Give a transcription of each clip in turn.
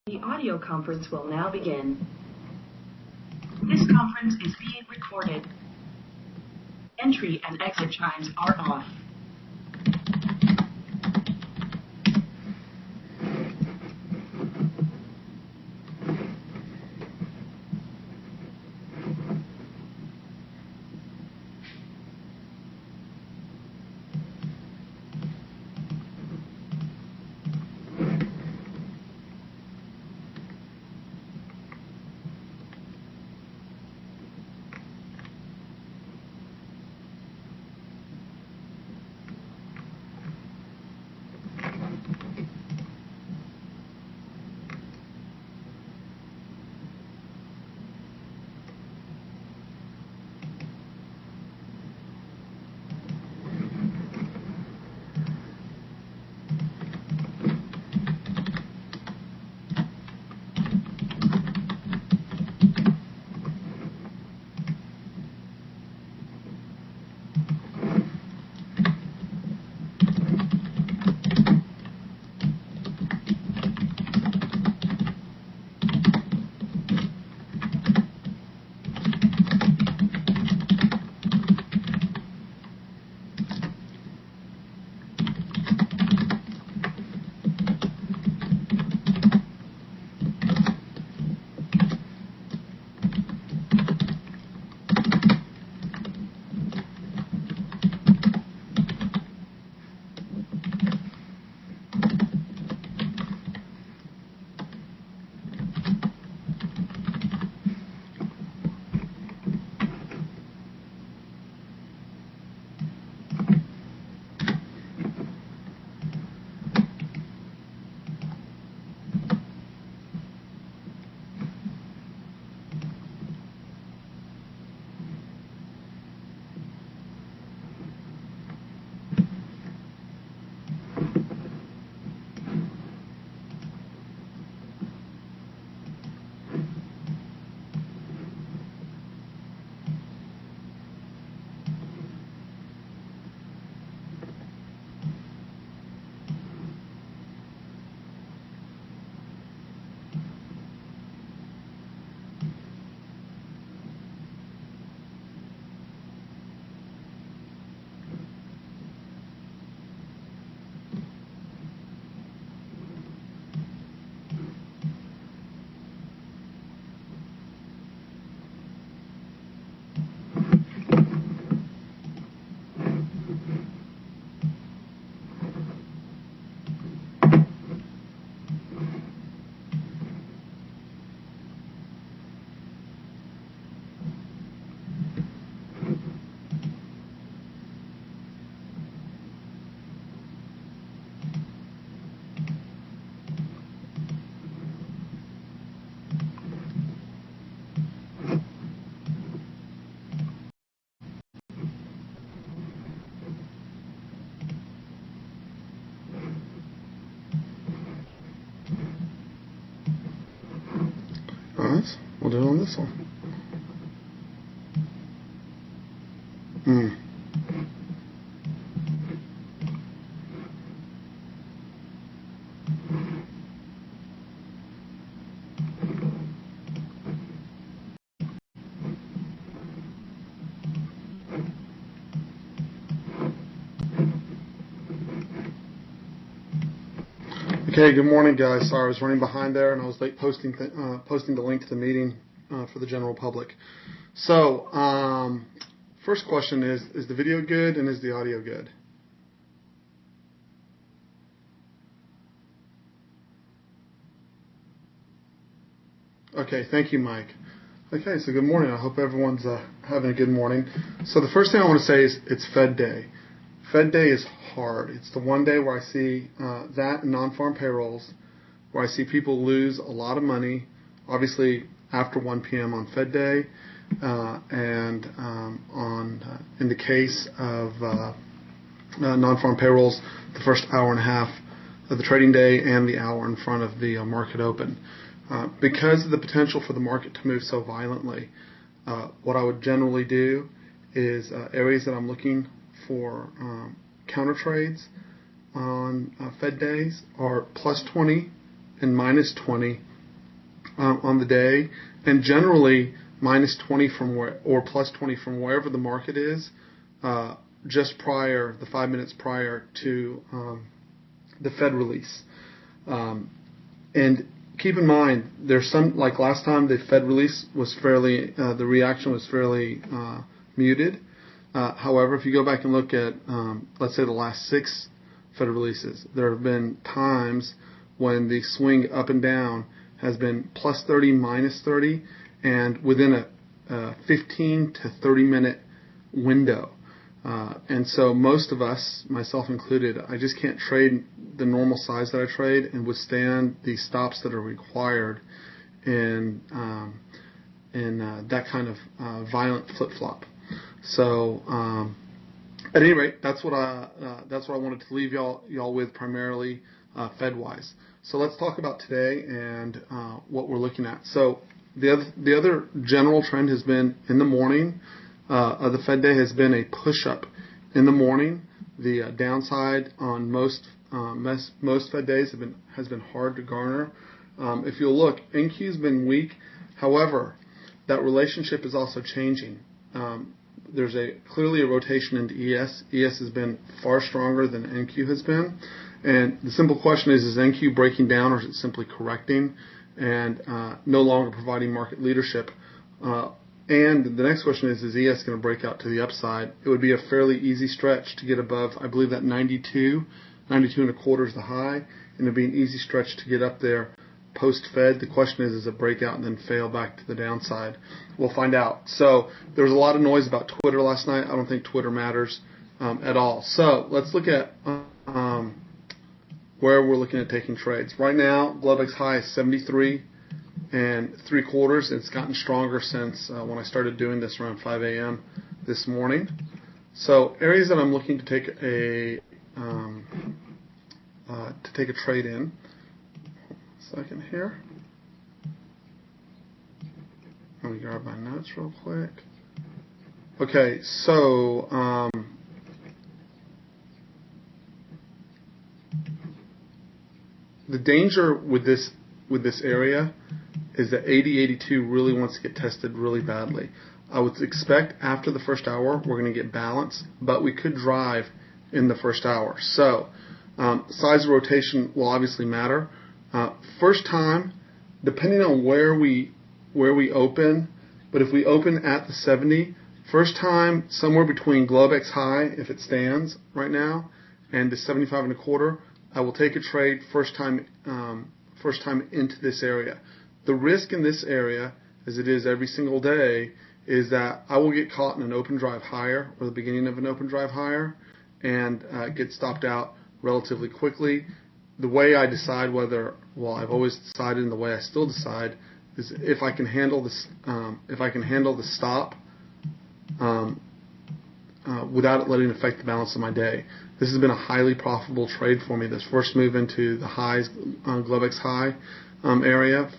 The audio conference will now begin. This conference is being recorded. Entry and exit chimes are off. Alright, we'll do it on this one. Okay, good morning, guys. Sorry, I was running behind there, and I was late posting the link to the meeting for the general public. So, first question is the video good and is the audio good? Okay, thank you, Mike. Okay, so good morning. I hope everyone's having a good morning. So the first thing I want to say is it's Fed Day. Fed Day is hard. It's the one day where I see that and non-farm payrolls, where I see people lose a lot of money, obviously after 1 p.m. on Fed Day, and in the case of non-farm payrolls, the first hour and a half of the trading day and the hour in front of the market open. Because of the potential for the market to move so violently, what I would generally do is areas that I'm looking for counter trades on Fed days are plus 20 and minus 20 on the day, and generally minus 20 from or plus 20 from wherever the market is, just prior, the 5 minutes prior to the Fed release. And keep in mind, there's some, like last time, the Fed release was fairly, the reaction was fairly muted. However, if you go back and look at, let's say, the last 6 Fed releases, there have been times when the swing up and down has been plus 30, minus 30, and within a 15 to 30 minute window. And so most of us, myself included, I just can't trade the normal size that I trade and withstand the stops that are required in that kind of violent flip-flop. So at any rate, that's what I wanted to leave y'all with, primarily Fed-wise. So let's talk about today and what we're looking at. So the other general trend has been in the morning of the Fed day has been a push-up in the morning. The downside on most Fed days has been hard to garner. If you'll look, NQ's been weak. However, that relationship is also changing. There's clearly a rotation into ES. ES has been far stronger than NQ has been. And the simple question is NQ breaking down, or is it simply correcting and no longer providing market leadership? And the next question is ES going to break out to the upside? It would be a fairly easy stretch to get above, I believe that 92 and a quarter is the high, and it would be an easy stretch to get up there post-Fed. The question is it break out and then fail back to the downside? We'll find out. So there was a lot of noise about Twitter last night. I don't think Twitter matters at all. So let's look at where we're looking at taking trades. Right now, Globex high is 73 and 3/4. It's gotten stronger since when I started doing this around 5 a.m. this morning. So areas that I'm looking to take a trade in. Second here. Let me grab my notes real quick. Okay, so the danger with this area is that 80-82 really wants to get tested really badly. I would expect after the first hour we're going to get balance, but we could drive in the first hour. So size of rotation will obviously matter. First time, depending on where we open, but if we open at the 70, first time somewhere between Globex high, if it stands right now, and the 75 and a quarter, I will take a trade first time into this area. The risk in this area, as it is every single day, is that I will get caught in an open drive higher or the beginning of an open drive higher and get stopped out relatively quickly. The way I decide I've always decided, and the way I still decide, is if I can handle this, if I can handle the stop without it letting it affect the balance of my day. This has been a highly profitable trade for me. This first move into the highs, Globex high area,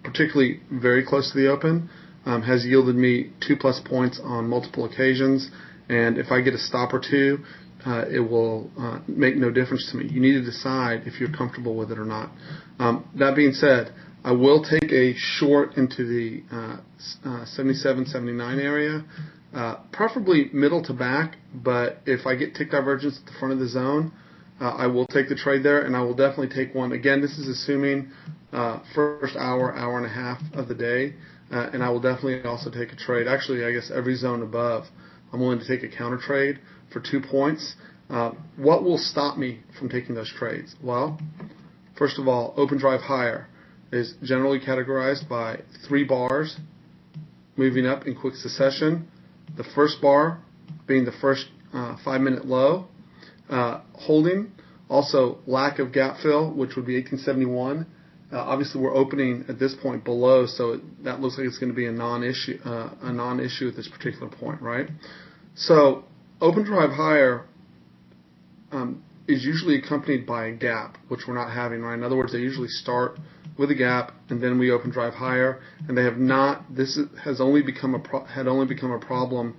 particularly very close to the open, has yielded me 2+ points on multiple occasions. And if I get a stop or two, it will make no difference to me. You need to decide if you're comfortable with it or not. That being said, I will take a short into the 77-79 area, preferably middle to back, but if I get tick divergence at the front of the zone, I will take the trade there, and I will definitely take one. Again, this is assuming first hour and a half of the day, and I will definitely also take a trade. Actually, I guess every zone above, I'm willing to take a counter trade for 2 points. What will stop me from taking those trades? Well, first of all, open drive higher is generally categorized by 3 bars moving up in quick succession. The first bar being the first 5-minute low, holding. Also, lack of gap fill, which would be 1871. Obviously, we're opening at this point below, so that looks like it's going to be a non-issue at this particular point, right? So, open drive higher is usually accompanied by a gap, which we're not having, right? In other words, they usually start with a gap, and then we open drive higher, and they have not. This has only become a problem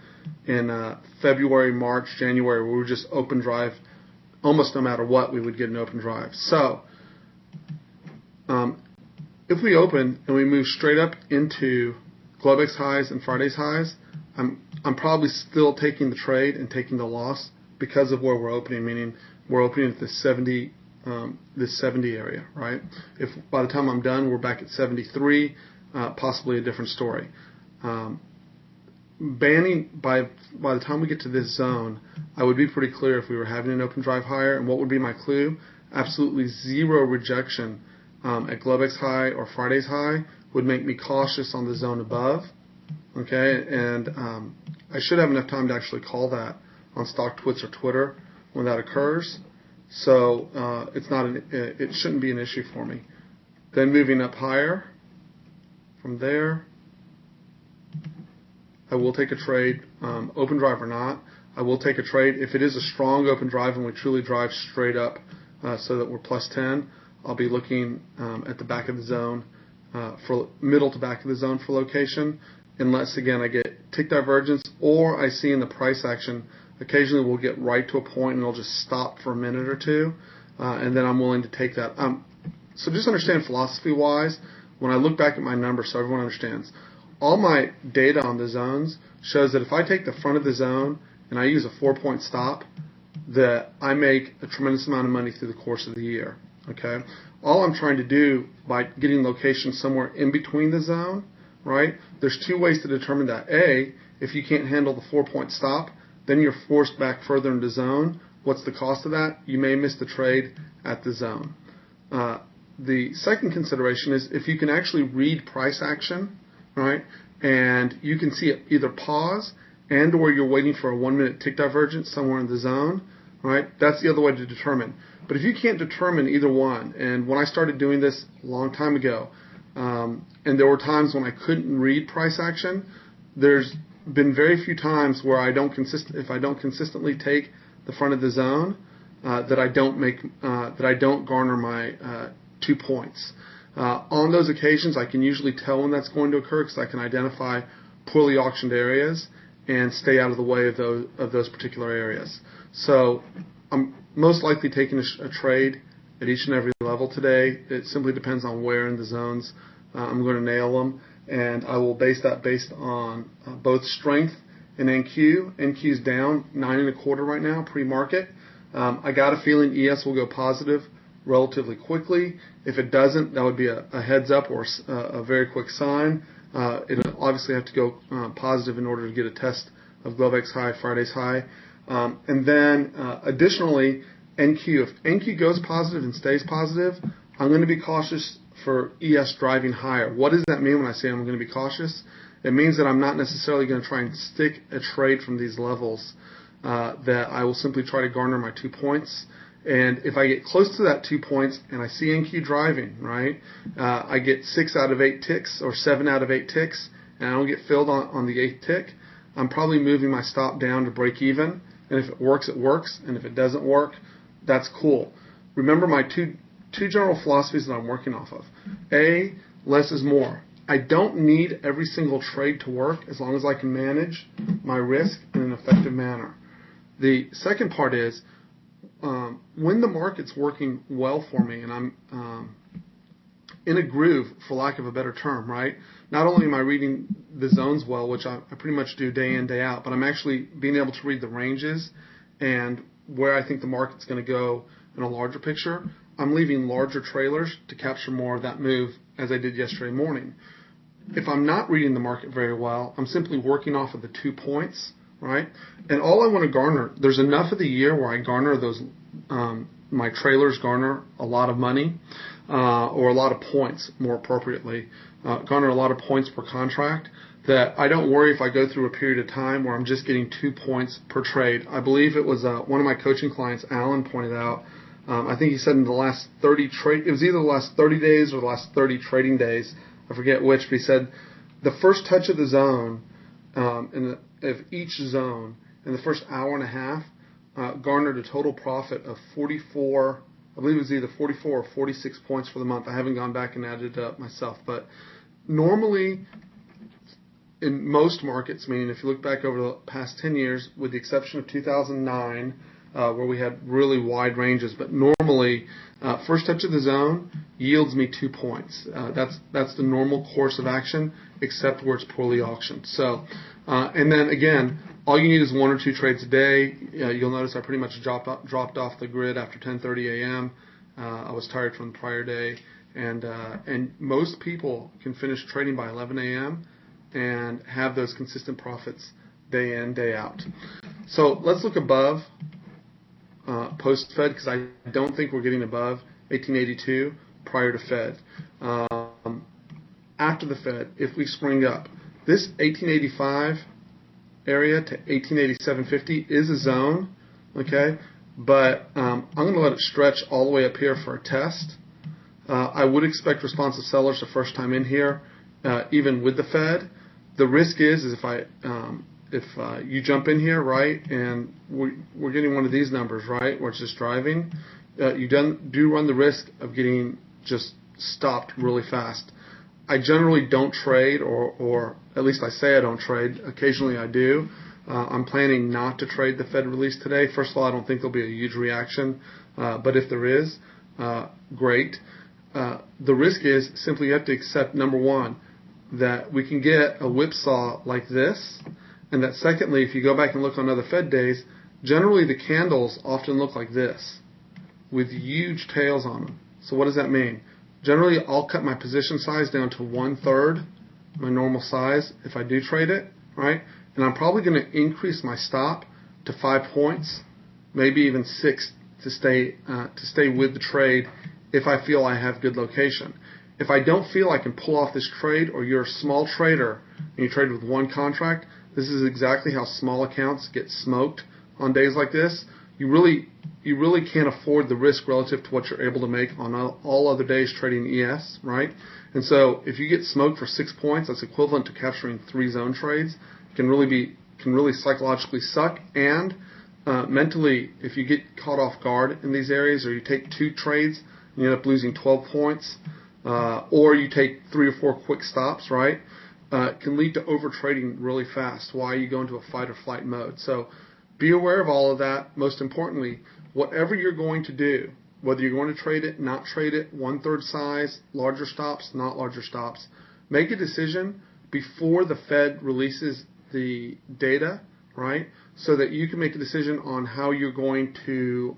in February, March, January, where we just open drive almost no matter what. We would get an open drive. So if we open and we move straight up into Globex highs and Friday's highs, I'm probably still taking the trade and taking the loss because of where we're opening, meaning we're opening at this 70 area, right? If by the time I'm done we're back at 73, possibly a different story. Banning by the time we get to this zone, I would be pretty clear if we were having an open drive higher. And what would be my clue? Absolutely zero rejection at Globex high or Friday's high would make me cautious on the zone above. Okay, and I should have enough time to actually call that on StockTwits or Twitter when that occurs. So it shouldn't be an issue for me. Then moving up higher from there, I will take a trade, open drive or not. I will take a trade. If it is a strong open drive and we truly drive straight up so that we're plus 10, I'll be looking at the back of the zone, for middle to back of the zone for location, unless, again, I get tick divergence or I see in the price action, occasionally we'll get right to a point and it'll just stop for a minute or two, and then I'm willing to take that. So just understand philosophy-wise, when I look back at my numbers so everyone understands, all my data on the zones shows that if I take the front of the zone and I use a 4-point stop, that I make a tremendous amount of money through the course of the year. Okay, all I'm trying to do by getting location somewhere in between the zone, right? There's two ways to determine that. A, if you can't handle the 4-point stop, then you're forced back further into zone. What's the cost of that? You may miss the trade at the zone. The second consideration is if you can actually read price action, right, and you can see it either pause and or you're waiting for a 1-minute tick divergence somewhere in the zone, right, that's the other way to determine. But if you can't determine either one, and when I started doing this a long time ago, and there were times when I couldn't read price action, there's been very few times where if I don't consistently take the front of the zone, that I don't garner my 2 points. On those occasions, I can usually tell when that's going to occur because I can identify poorly auctioned areas and stay out of the way of those particular areas. So I'm most likely taking a trade at each and every level today. It simply depends on where in the zones I'm going to nail them, and I will base that based on both strength and NQ. NQ's down 9.25 right now pre-market. I got a feeling ES will go positive relatively quickly. If it doesn't, that would be a heads up or a very quick sign. It'll obviously have to go positive in order to get a test of Globex high, Friday's high. And then additionally, NQ. If NQ goes positive and stays positive, I'm going to be cautious for ES driving higher. What does that mean when I say I'm going to be cautious? It means that I'm not necessarily going to try and stick a trade from these levels, that I will simply try to garner my 2 points. And if I get close to that 2 points and I see NQ driving, right, I get 6 out of 8 ticks or 7 out of 8 ticks, and I don't get filled on the 8th tick, I'm probably moving my stop down to break even. And if it works, it works. And if it doesn't work, that's cool. Remember my two general philosophies that I'm working off of. A, less is more. I don't need every single trade to work as long as I can manage my risk in an effective manner. The second part is when the market's working well for me and I'm in a groove, for lack of a better term, right? Not only am I reading the zones well, which I pretty much do day in, day out, but I'm actually being able to read the ranges and where I think the market's going to go in a larger picture. I'm leaving larger trailers to capture more of that move as I did yesterday morning. If I'm not reading the market very well, I'm simply working off of the 2 points, right? And all I want to garner, there's enough of the year where I garner those, my trailers garner a lot of money, or a lot of points, more appropriately, garner a lot of points per contract, that I don't worry if I go through a period of time where I'm just getting 2 points per trade. I believe it was one of my coaching clients, Alan, pointed out, I think he said in the last 30 it was either the last 30 days or the last 30 trading days, I forget which, but he said the first touch of the zone, of each zone, in the first hour and a half, garnered a total profit of 44, I believe it was either 44 or 46 points for the month. I haven't gone back and added it up myself. But normally, in most markets, meaning if you look back over the past 10 years, with the exception of 2009, where we had really wide ranges. But normally, first touch of the zone yields me 2 points. That's the normal course of action, except where it's poorly auctioned. So, and then again, all you need is 1 or 2 trades a day. You'll notice I pretty much dropped off the grid after 10:30 a.m. I was tired from the prior day, and most people can finish trading by 11 a.m. and have those consistent profits day in, day out. So let's look above post-Fed, because I don't think we're getting above 1882 prior to Fed. After the Fed, if we spring up, this 1885 area to 1887.50 is a zone, okay? But I'm going to let it stretch all the way up here for a test. I would expect responsive sellers the first time in here, even with the Fed. The risk is if you jump in here, right, and we're getting one of these numbers, right, where it's just driving, you do run the risk of getting just stopped really fast. I generally don't trade, or at least I say I don't trade. Occasionally I do. I'm planning not to trade the Fed release today. First of all, I don't think there'll be a huge reaction, but if there is, great. The risk is simply you have to accept, number one, that we can get a whipsaw like this, and that secondly, if you go back and look on other Fed days, generally the candles often look like this, with huge tails on them. So what does that mean? Generally, I'll cut my position size down to 1/3 my normal size if I do trade it, right? And I'm probably going to increase my stop to 5 points, maybe even 6 to stay with the trade if I feel I have good location. If I don't feel I can pull off this trade, or you're a small trader and you trade with one contract, this is exactly how small accounts get smoked on days like this. You really can't afford the risk relative to what you're able to make on all other days trading ES, right? And so if you get smoked for 6 points, that's equivalent to capturing 3 zone trades. It can really psychologically suck. And mentally, if you get caught off guard in these areas, or you take 2 trades and you end up losing 12 points, or you take 3 or 4 quick stops, right? It can lead to over trading really fast while you go into a fight or flight mode. So be aware of all of that. Most importantly, whatever you're going to do, whether you're going to trade it, not trade it, 1/3 size, larger stops, not larger stops, make a decision before the Fed releases the data, right? So that you can make a decision on how you're going to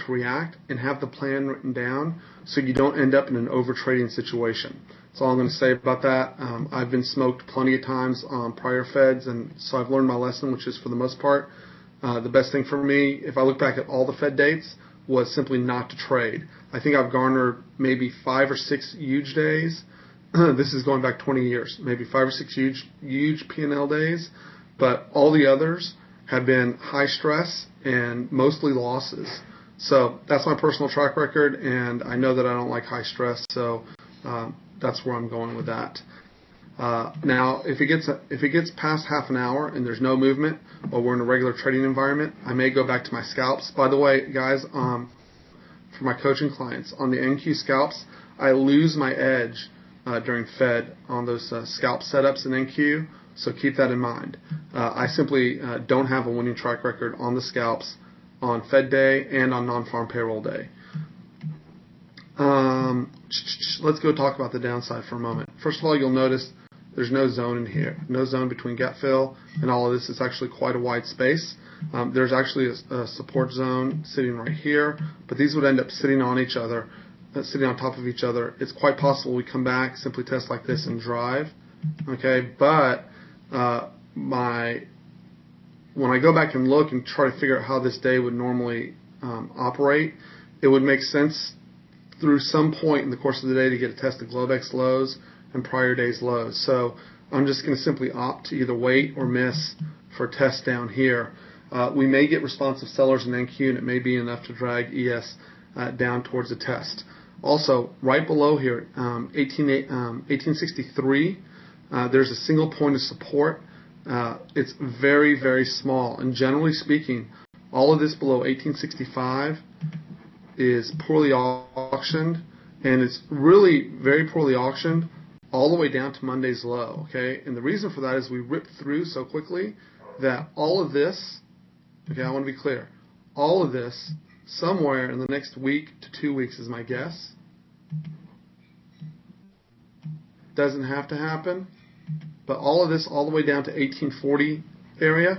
react and have the plan written down, so you don't end up in an over trading situation. That's all I'm going to say about that. I've been smoked plenty of times on prior Feds, and so I've learned my lesson, which is, for the most part, the best thing for me, if I look back at all the Fed dates, was simply not to trade. I think I've garnered maybe 5 or 6 huge days. This is going back 20 years, maybe 5 or 6 huge P&L days, but all the others have been high stress and mostly losses. So that's my personal track record, and I know that I don't like high stress, so that's where I'm going with that. Now, if it gets past half an hour and there's no movement, or we're in a regular trading environment, I may go back to my scalps. By the way, guys, for my coaching clients, on the NQ scalps, I lose my edge during Fed on those scalp setups in NQ, so keep that in mind. I simply don't have a winning track record on the scalps on Fed day and on non-farm payroll day. Let's go talk about the downside for a moment. First of all, you'll notice there's no zone in here, no zone between gap fill and all of this. It's actually quite a wide space. There's actually a support zone sitting right here, but these would end up sitting on each other, sitting on top of each other. It's quite possible we come back, simply test like this, and drive. Okay, but when I go back and look and try to figure out how this day would normally operate, it would make sense through some point in the course of the day to get a test of Globex lows and prior day's lows. So I'm just going to simply opt to either wait or miss for a test down here. We may get responsive sellers in NQ, and it may be enough to drag ES down towards the test. Also, right below here, 1863, there's a single point of support. It's very, very small, and generally speaking, all of this below 1865 is poorly auctioned, and it's really very poorly auctioned all the way down to Monday's low, okay? And the reason for that is we ripped through so quickly that all of this Okay, I want to be clear. All of this, somewhere in the next week to 2 weeks is my guess. Doesn't have to happen. But all of this, all the way down to 1840 area,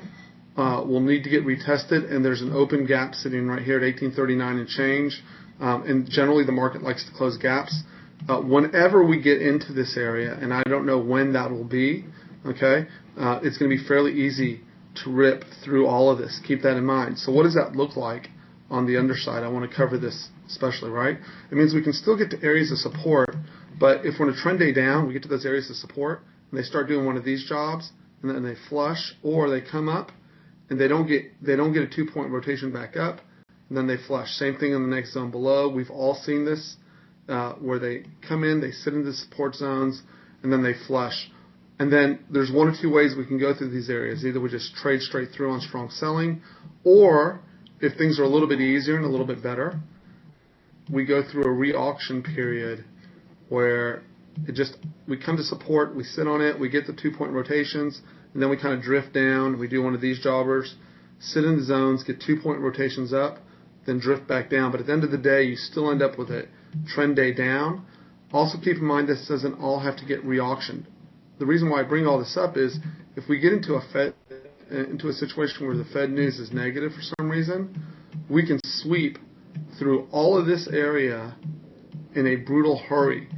will need to get retested, and there's an open gap sitting right here at 1839 and change. And generally the market likes to close gaps. Whenever we get into this area, and I don't know when that will be, okay, it's going to be fairly easy to rip through all of this. Keep that in mind. So what does that look like on the underside? I want to cover this especially, right? It means we can still get to areas of support, but if we're in a trend day down, we get to those areas of support, and they start doing one of these jobs, and then they flush, or they come up, and they don't get a 2-point rotation back up, and then they flush. Same thing in the next zone below. We've all seen this, where they come in, they sit into support zones, and then they flush. And then there's one or two ways we can go through these areas. Either we just trade straight through on strong selling, or if things are a little bit easier and a little bit better, we go through a re-auction period where we come to support, we sit on it, we get the 2-point rotations, and then we kind of drift down. We do one of these jobbers, sit in the zones, get 2-point rotations up, then drift back down. But at the end of the day, you still end up with a trend day down. Also keep in mind this doesn't all have to get re-auctioned. The reason why I bring all this up is if we get into a situation where the Fed news is negative for some reason, we can sweep through all of this area in a brutal hurry.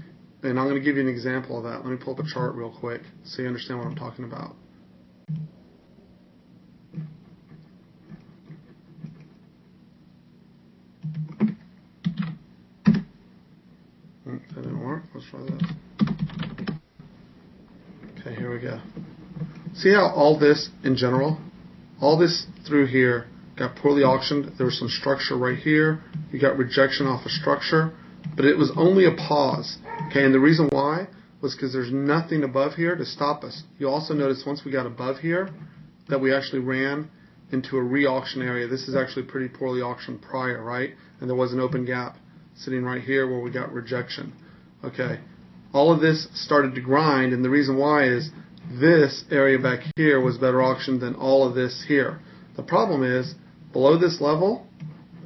And I'm going to give you an example of that. Let me pull up a chart real quick so you understand what I'm talking about. That didn't work. Let's try this. Okay, here we go. See how all this in general, all this through here got poorly auctioned. There was some structure right here. You got rejection off of structure, but it was only a pause. Okay, and the reason why was because there's nothing above here to stop us. You also notice once we got above here that we actually ran into a re-auction area. This is actually pretty poorly auctioned prior, right? And there was an open gap sitting right here where we got rejection. Okay, all of this started to grind, and the reason why is this area back here was better auctioned than all of this here. The problem is, below this level,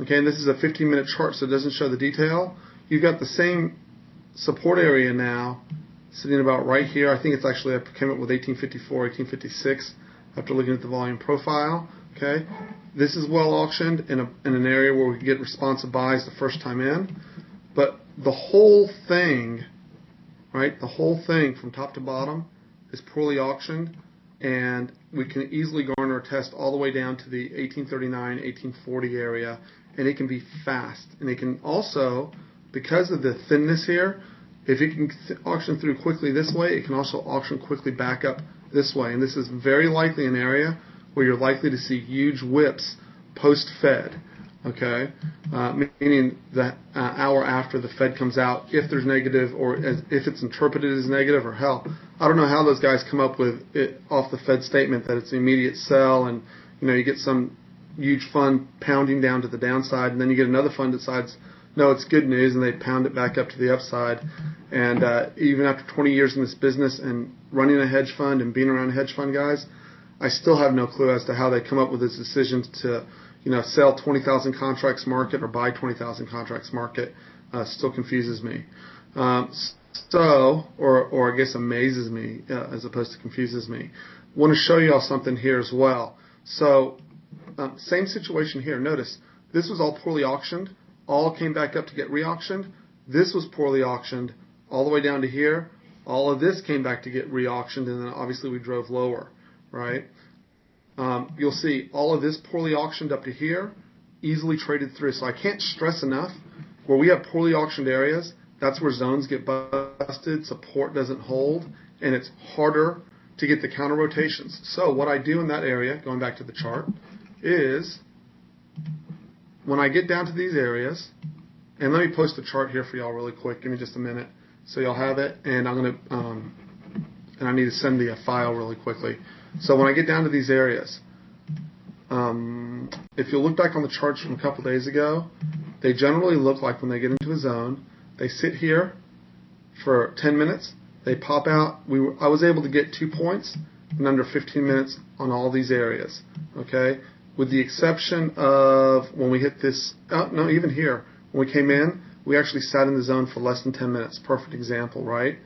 okay, and this is a 15-minute chart, so it doesn't show the detail, you've got the same support area now sitting about right here. I think it's actually, I came up with 1854, 1856 after looking at the volume profile. Okay, this is well auctioned in an area where we can get responsive buys the first time in, but the whole thing, right, the whole thing from top to bottom is poorly auctioned, and we can easily garner a test all the way down to the 1839, 1840 area, and it can be fast. And it can also, because of the thinness here, if it can auction through quickly this way, it can also auction quickly back up this way. And this is very likely an area where you're likely to see huge whips post-Fed, okay, meaning the hour after the Fed comes out, if there's negative or if it's interpreted as negative, or hell, I don't know how those guys come up with it off the Fed statement that it's an immediate sell, and you get some huge fund pounding down to the downside, and then you get another fund that decides, no, it's good news, and they pound it back up to the upside. And even after 20 years in this business and running a hedge fund and being around hedge fund guys, I still have no clue as to how they come up with this decision to, sell 20,000 contracts market or buy 20,000 contracts market. Still confuses me. Or I guess amazes me as opposed to confuses me. Want to show you all something here as well. So, same situation here. Notice this was all poorly auctioned. All came back up to get re-auctioned. This was poorly auctioned all the way down to here. All of this came back to get re-auctioned, and then obviously we drove lower, right? You'll see all of this poorly auctioned up to here, easily traded through. So I can't stress enough, where we have poorly auctioned areas, that's where zones get busted, support doesn't hold, and it's harder to get the counter rotations. So what I do in that area, going back to the chart, is when I get down to these areas, and let me post the chart here for y'all really quick. Give me just a minute so y'all have it, and I'm going to, and I need to send the file really quickly. So when I get down to these areas, if you look back on the charts from a couple days ago, they generally look like when they get into a zone, they sit here for 10 minutes, they pop out. I was able to get 2 points in under 15 minutes on all these areas. Okay, with the exception of when we hit this, no, even here, when we came in, we actually sat in the zone for less than 10 minutes. Perfect example, right?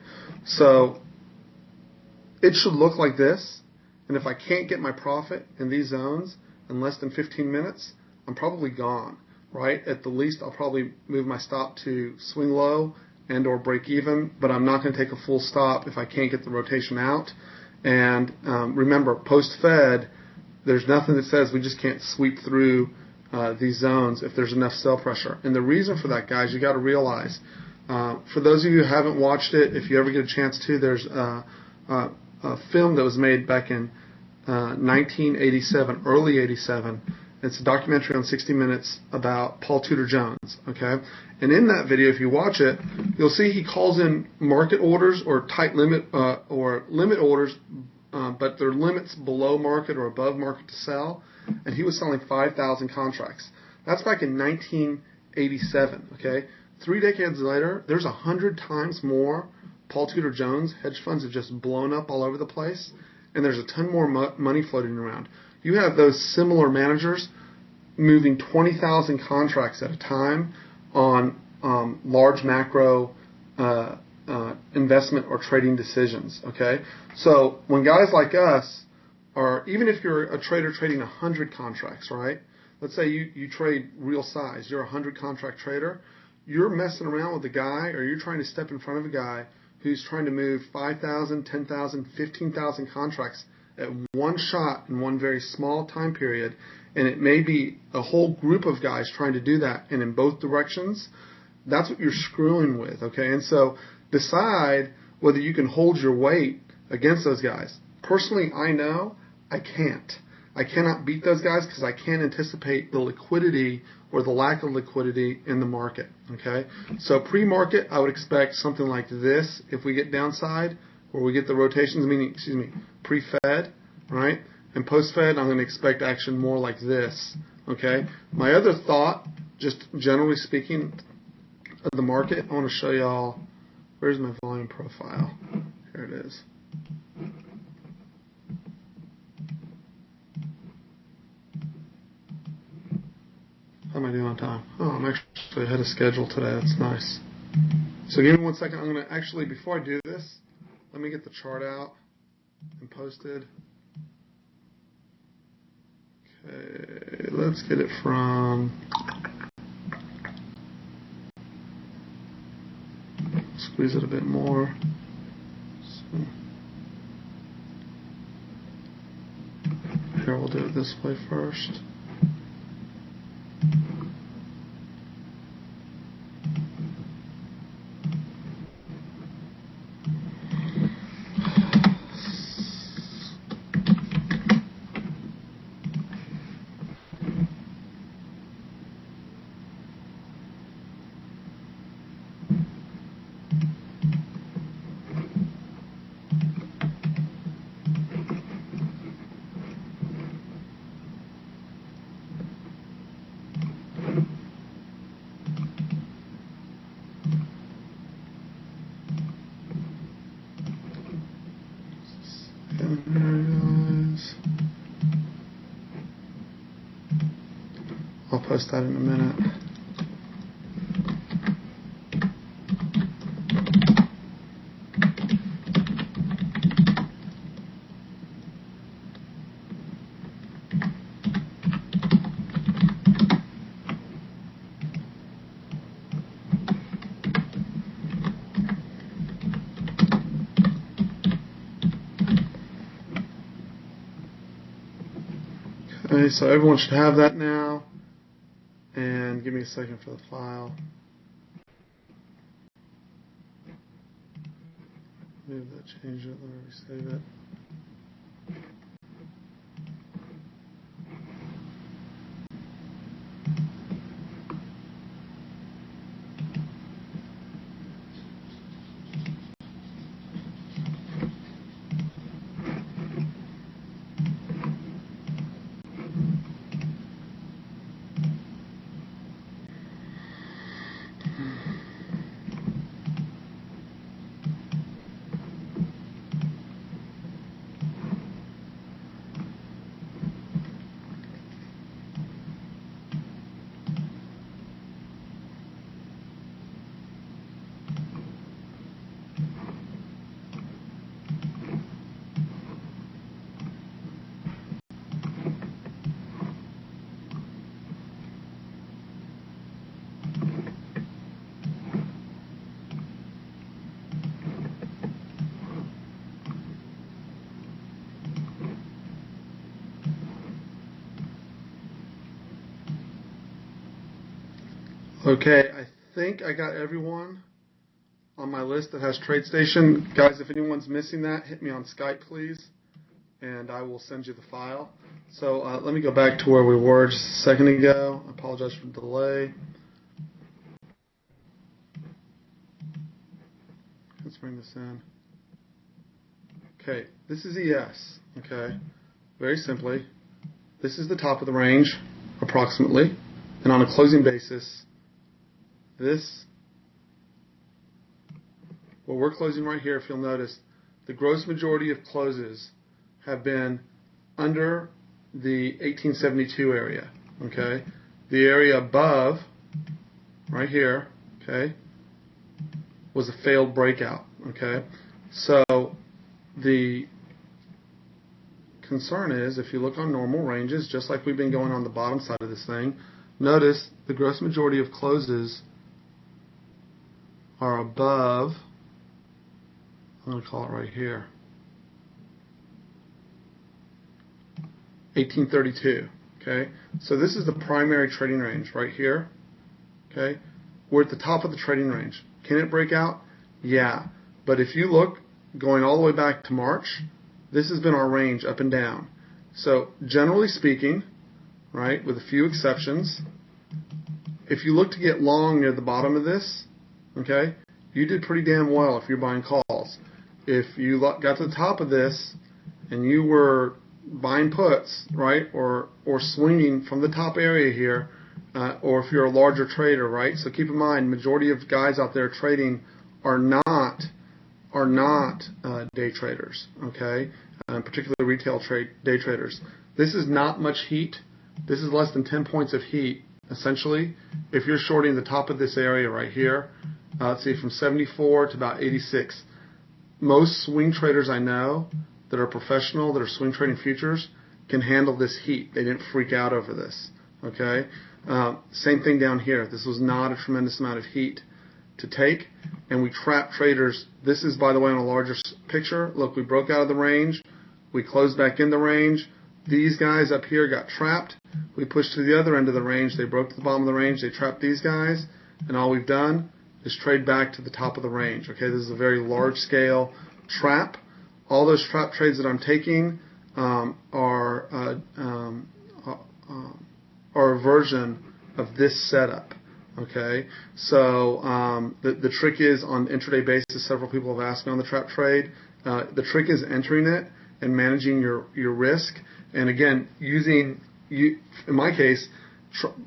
So it should look like this, and if I can't get my profit in these zones in less than 15 minutes, I'm probably gone, right? At the least, I'll probably move my stop to swing low and or break even, but I'm not going to take a full stop if I can't get the rotation out. And remember, post-Fed, there's nothing that says we just can't sweep through these zones if there's enough sell pressure. And the reason for that, guys, you got to realize, for those of you who haven't watched it, if you ever get a chance to, there's a film that was made back in 1987, early 87. It's a documentary on 60 Minutes about Paul Tudor Jones, okay? And in that video, if you watch it, you'll see he calls in market orders or tight limit or limit orders, but they're limits below market or above market to sell, and he was selling 5,000 contracts. That's back in 1987, okay? 3 decades later, there's 100 times more Paul Tudor Jones. Hedge funds have just blown up all over the place, and there's a ton more money floating around. You have those similar managers moving 20,000 contracts at a time on large macro investment or trading decisions, okay? So when guys like us are, even if you're a trader trading 100 contracts, right? Let's say you trade real size, you're a 100 contract trader, you're messing around with a guy, or you're trying to step in front of a guy who's trying to move 5,000, 10,000, 15,000 contracts at one shot in one very small time period, and it may be a whole group of guys trying to do that, and in both directions, that's what you're screwing with, okay? And so decide whether you can hold your weight against those guys. Personally, I know I can't. I cannot beat those guys because I can't anticipate the liquidity or the lack of liquidity in the market, okay? So pre-market, I would expect something like this if we get downside, or we get the rotations, meaning, pre-Fed, right? And post-Fed, I'm going to expect action more like this, okay? My other thought, just generally speaking, of the market, I want to show y'all, where's my volume profile? Here it is. How am I doing on time? Oh, I'm actually ahead of schedule today. That's nice. So give me 1 second. I'm going to actually, before I do this, let me get the chart out and posted. Okay, let's get it from, squeeze it a bit more. So, here, we'll do it this way first. I'll post that in a minute. Okay, so everyone should have that now. And give me a second for the file. Move that, change it, let me resave it. Okay, I think I got everyone on my list that has TradeStation. Guys, if anyone's missing that, hit me on Skype, please, and I will send you the file. So let me go back to where we were just a second ago. I apologize for the delay. Let's bring this in. Okay, this is ES, okay? Very simply, this is the top of the range, approximately, and on a closing basis, well, we're closing right here. If you'll notice, the gross majority of closes have been under the 1872 area, okay? The area above, right here, okay, was a failed breakout, okay? So the concern is, if you look on normal ranges, just like we've been going on the bottom side of this thing, notice the gross majority of closes are above, I'm going to call it right here, 1832, okay? So this is the primary trading range right here, okay? We're at the top of the trading range. Can it break out? Yeah. But if you look, going all the way back to March, this has been our range up and down. So generally speaking, right, with a few exceptions, if you look to get long near the bottom of this, okay, you did pretty damn well if you're buying calls. If you got to the top of this and you were buying puts, right, or swinging from the top area here, or if you're a larger trader, right? So keep in mind, majority of guys out there trading are not day traders, okay? Particularly retail day traders. This is not much heat. This is less than 10 points of heat, essentially. If you're shorting the top of this area right here, let's see, from 74 to about 86. Most swing traders I know that are professional, that are swing trading futures, can handle this heat. They didn't freak out over this, okay? Same thing down here. This was not a tremendous amount of heat to take, and we trap traders. This is, by the way, on a larger picture. Look, we broke out of the range. We closed back in the range. These guys up here got trapped. We pushed to the other end of the range. They broke to the bottom of the range. They trapped these guys, and all we've done is trade back to the top of the range. Okay, this is a very large-scale trap. All those trap trades that I'm taking are a version of this setup. Okay, so the trick is, on intraday basis, several people have asked me on the trap trade. The trick is entering it and managing your risk. And again, in my case,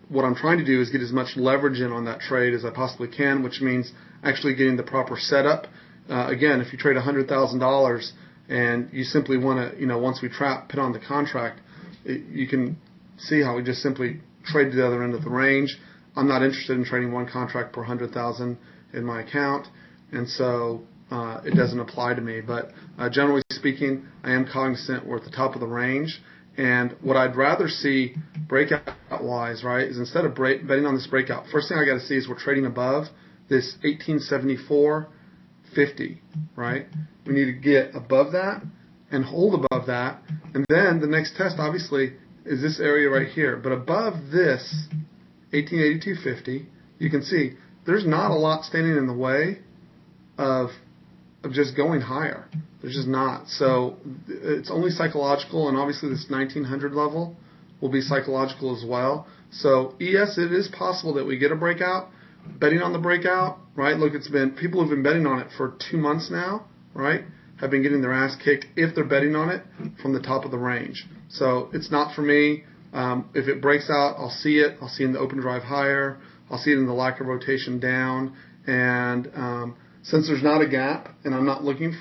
what I'm trying to do is get as much leverage in on that trade as I possibly can, which means actually getting the proper setup. Again, if you trade $100,000 and you simply want to, once we put on the contract, you can see how we just simply trade to the other end of the range. I'm not interested in trading one contract per 100,000 in my account, and so it doesn't apply to me. But generally speaking, I am cognizant we're at the top of the range, and what I'd rather see breakout-wise, right, is instead of betting on this breakout, first thing I got to see is we're trading above this 1874.50, right? We need to get above that and hold above that, and then the next test, obviously, is this area right here. But above this 1882.50, you can see there's not a lot standing in the way of just going higher. There's just not. So it's only psychological, and obviously this 1900 level will be psychological as well. So yes, it is possible that we get a breakout. Betting on the breakout, right? Look, it's been people who've been betting on it for 2 months now, right? Have been getting their ass kicked if they're betting on it from the top of the range. So it's not for me. If it breaks out, I'll see it. I'll see it in the open drive higher. I'll see it in the lack of rotation down. And since there's not a gap, and I'm not looking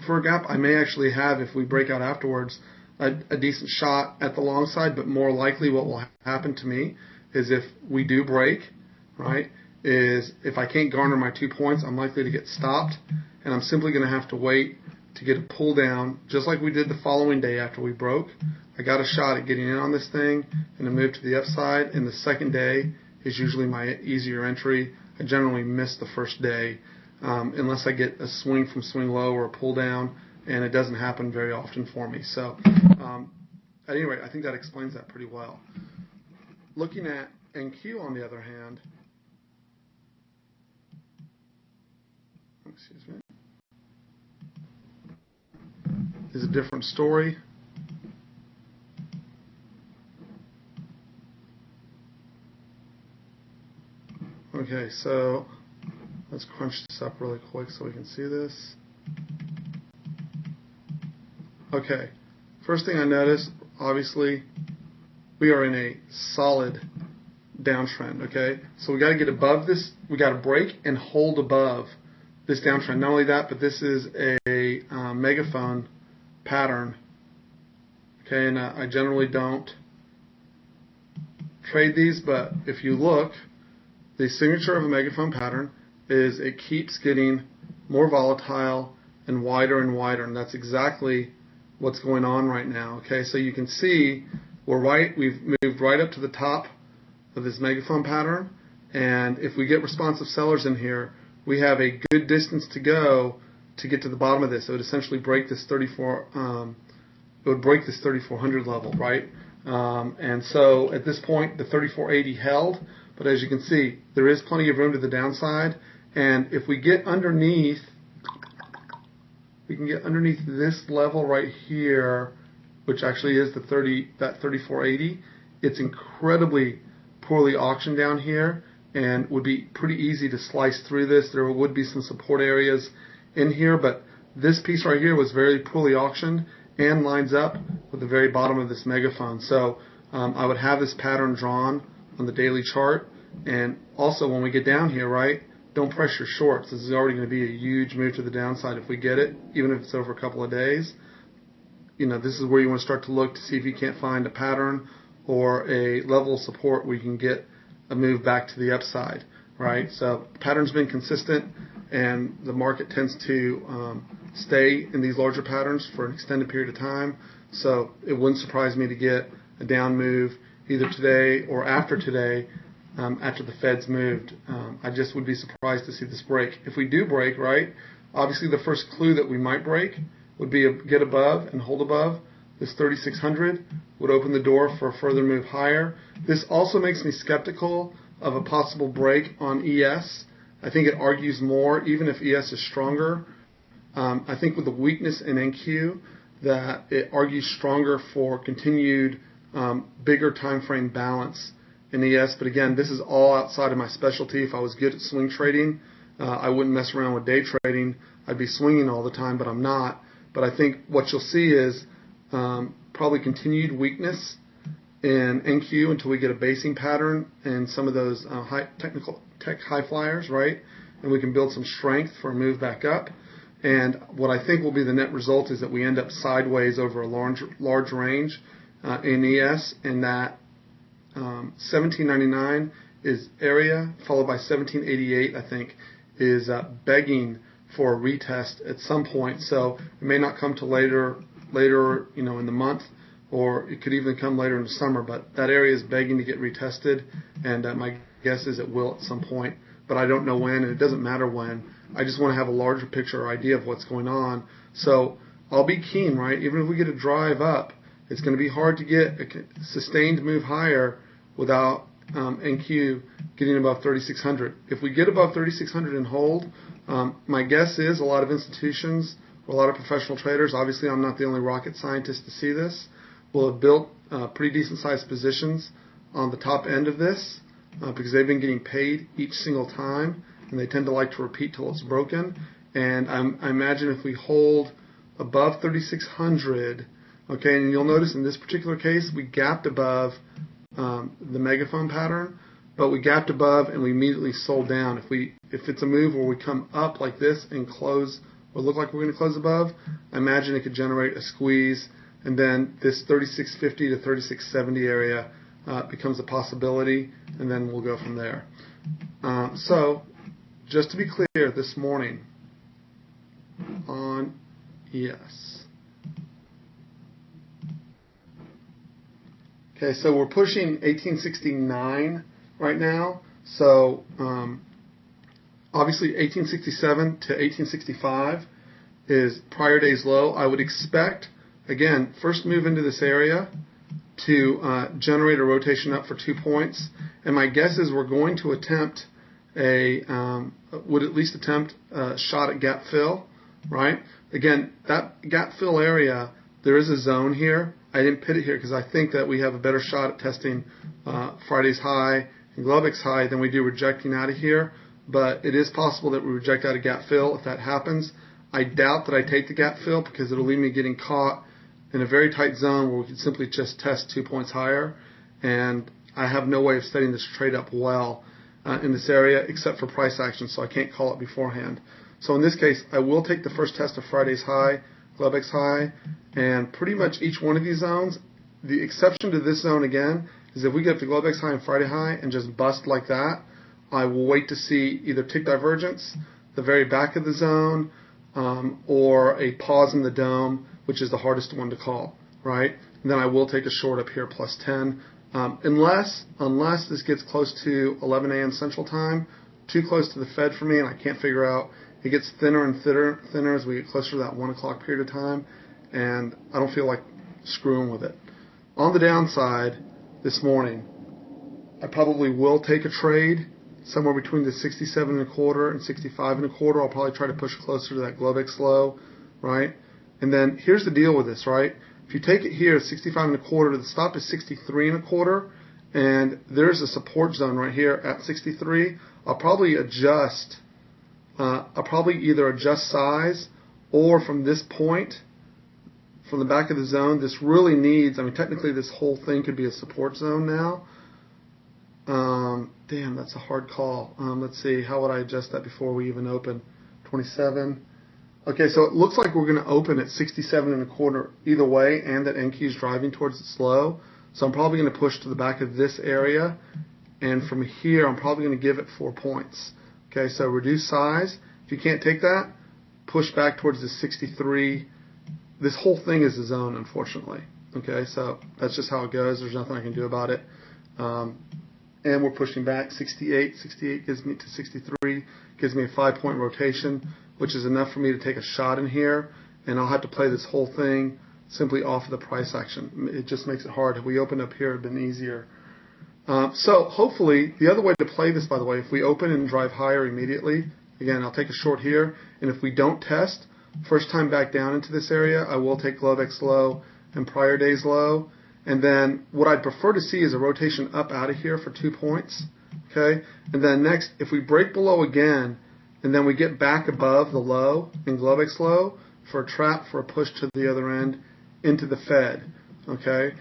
for a gap, I may actually have, if we break out afterwards, a decent shot at the long side. But more likely what will happen to me is if we do break, right, is if I can't garner my 2 points, I'm likely to get stopped. And I'm simply going to have to wait to get a pull down, just like we did the following day after we broke. I got a shot at getting in on this thing and a move to the upside, and the second day is usually my easier entry. I generally miss the first day unless I get a swing from swing low or a pull down, and it doesn't happen very often for me. So at any rate, I think that explains that pretty well. Looking at NQ, on the other hand, excuse me, is a different story. Okay, so let's crunch this up really quick so we can see this. Okay, first thing I noticed, obviously, we are in a solid downtrend, okay? So we got to get above this, we got to break and hold above this downtrend. Not only that, but this is a megaphone pattern, okay? And I generally don't trade these, but if you look, the signature of a megaphone pattern is it keeps getting more volatile and wider, and that's exactly what's going on right now. Okay, so you can see we've moved right up to the top of this megaphone pattern, and if we get responsive sellers in here, we have a good distance to go to get to the bottom of this. It would essentially break this 3400 level, right? And so at this point, the 3480 held, but as you can see, there is plenty of room to the downside, and if we get underneath, we can get underneath this level right here, which actually is that 3480. It's incredibly poorly auctioned down here and would be pretty easy to slice through this. There would be some support areas in here, but this piece right here was very poorly auctioned and lines up with the very bottom of this megaphone. So I would have this pattern drawn on the daily chart, and also when we get down here, right, don't press your shorts. This is already going to be a huge move to the downside if we get it, even if it's over a couple of days. You know, this is where you want to start to look to see if you can't find a pattern or a level of support where you can get a move back to the upside, right? So the pattern's been consistent, and the market tends to stay in these larger patterns for an extended period of time. So it wouldn't surprise me to get a down move either today or after today, after the Fed's moved. I just would be surprised to see this break. If we do break, right, obviously the first clue that we might break would be get above and hold above. This 3600 would open the door for a further move higher. This also makes me skeptical of a possible break on ES. I think it argues more, even if ES is stronger. I think with the weakness in NQ, that it argues stronger for continued bigger time frame balance in ES. But again, this is all outside of my specialty. If I was good at swing trading, I wouldn't mess around with day trading. I'd be swinging all the time, but I'm not. But I think what you'll see is probably continued weakness in NQ until we get a basing pattern in some of those tech high flyers, right? And we can build some strength for a move back up. And what I think will be the net result is that we end up sideways over a large range in ES, and that 1799 is area, followed by 1788, I think, is begging for a retest at some point. So it may not come till later, in the month, or it could even come later in the summer. But that area is begging to get retested, and my guess is it will at some point. But I don't know when, and it doesn't matter when. I just want to have a larger picture or idea of what's going on. So I'll be keen, right? Even if we get a drive up, it's going to be hard to get a sustained move higher without NQ getting above 3600. If we get above 3600 and hold, my guess is a lot of institutions or a lot of professional traders, obviously I'm not the only rocket scientist to see this, will have built pretty decent sized positions on the top end of this because they've been getting paid each single time, and they tend to like to repeat till it's broken. And I imagine if we hold above 3600, okay, and you'll notice in this particular case we gapped above the megaphone pattern, but we gapped above and we immediately sold down. If it's a move where we come up like this and close or look like we're going to close above, I imagine it could generate a squeeze, and then this 3650 to 3670 area becomes a possibility, and then we'll go from there. So just to be clear, this morning on ES. Okay, so we're pushing 1869 right now. So obviously 1867 to 1865 is prior day's low. I would expect, again, first move into this area to generate a rotation up for 2 points. And my guess is we're going to attempt would at least attempt a shot at gap fill, right? Again, that gap fill area, there is a zone here. I didn't pit it here because I think that we have a better shot at testing Friday's high and Globex high than we do rejecting out of here. But it is possible that we reject out of gap fill if that happens. I doubt that I take the gap fill because it'll leave me getting caught in a very tight zone where we could simply just test 2 points higher. And I have no way of setting this trade up well in this area except for price action, so I can't call it beforehand. So in this case, I will take the first test of Friday's high, Globex high, and pretty much each one of these zones. The exception to this zone again is if we get the Globex high and Friday high and just bust like that, I will wait to see either tick divergence, the very back of the zone, or a pause in the dome, which is the hardest one to call, right? And then I will take a short up here plus 10, unless this gets close to 11 a.m. Central Time, too close to the Fed for me, and I can't figure out. It gets thinner and thinner as we get closer to that 1 o'clock period of time, and I don't feel like screwing with it. On the downside, this morning, I probably will take a trade somewhere between the 67.25 and 65.25. I'll probably try to push closer to that Globex low, right? And then here's the deal with this, right? If you take it here, 65.25, the stop is 63.25, and there's a support zone right here at 63. I'll probably adjust. I'll probably either adjust size or from this point, from the back of the zone, this really needs, I mean, technically this whole thing could be a support zone now. Damn, that's a hard call. Let's see, how would I adjust that before we even open? 27. Okay, so it looks like we're going to open at 67.25 either way, and that NQ is driving towards its low. So I'm probably going to push to the back of this area, and from here I'm probably going to give it 4 points. Okay, so reduce size. If you can't take that, push back towards the 63. This whole thing is a zone, unfortunately. Okay, so that's just how it goes. There's nothing I can do about it. And we're pushing back 68. 68 gives me to 63, gives me a 5-point rotation, which is enough for me to take a shot in here. And I'll have to play this whole thing simply off of the price action. It just makes it hard. If we opened up here, it would have been easier. So hopefully, the other way to play this, by the way, if we open and drive higher immediately, again, I'll take a short here. And if we don't test, first time back down into this area, I will take Globex low and prior day's low. And then what I'd prefer to see is a rotation up out of here for 2 points. Okay? And then next, if we break below again, and then we get back above the low in Globex low for a trap for a push to the other end into the Fed. Okay?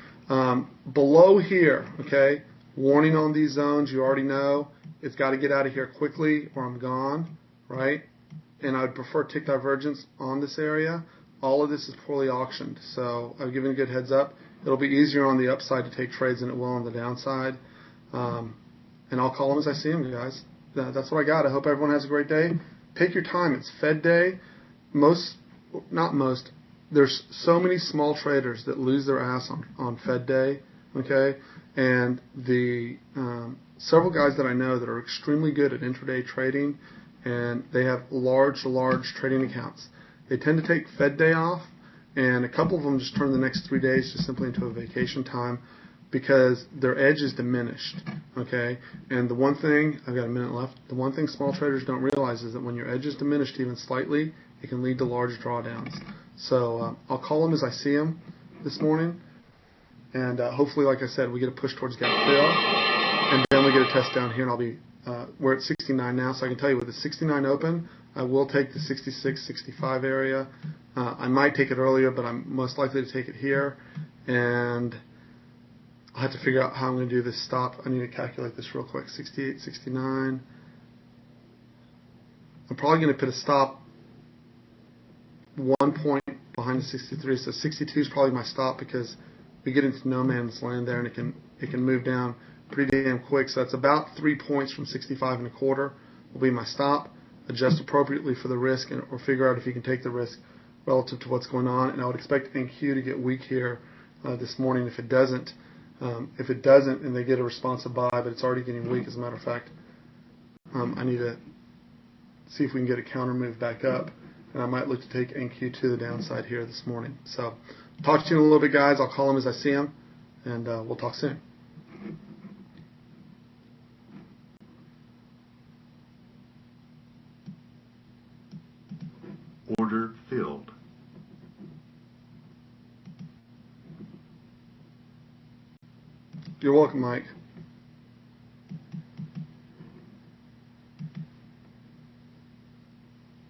Below here, okay, warning on these zones, you already know, it's got to get out of here quickly or I'm gone, right? And I would prefer tick divergence on this area. All of this is poorly auctioned, so I've given a good heads up. It'll be easier on the upside to take trades than it will on the downside. And I'll call them as I see them, guys. That's what I got. I hope everyone has a great day. Take your time. It's Fed day. There's so many small traders that lose their ass on Fed day, okay? And the several guys that I know that are extremely good at intraday trading, and they have large trading accounts. They tend to take Fed day off, and a couple of them just turn the next 3 days just simply into a vacation time because their edge is diminished, okay? And the one thing, I've got a minute left, the one thing small traders don't realize is that when your edge is diminished even slightly, it can lead to large drawdowns. So I'll call them as I see them this morning, and hopefully, like I said, we get a push towards gap fill, and then we get a test down here, and I'll be, we're at 69 now, so I can tell you with the 69 open, I will take the 66, 65 area. I might take it earlier, but I'm most likely to take it here. And I'll have to figure out how I'm going to do this stop. I need to calculate this real quick. 68, 69. I'm probably going to put a stop 1 point behind the 63. So 62 is probably my stop because we get into no man's land there, and it can move down pretty damn quick. So that's about 3 points from 65.25 will be my stop. Adjust appropriately for the risk, or figure out if you can take the risk relative to what's going on. And I would expect NQ to get weak here this morning. If it doesn't, and they get a responsive buy, but it's already getting weak, as a matter of fact, I need to see if we can get a counter move back up, and I might look to take NQ to the downside here this morning. So talk to you in a little bit, guys. I'll call them as I see them, and we'll talk soon. You're welcome, Mike.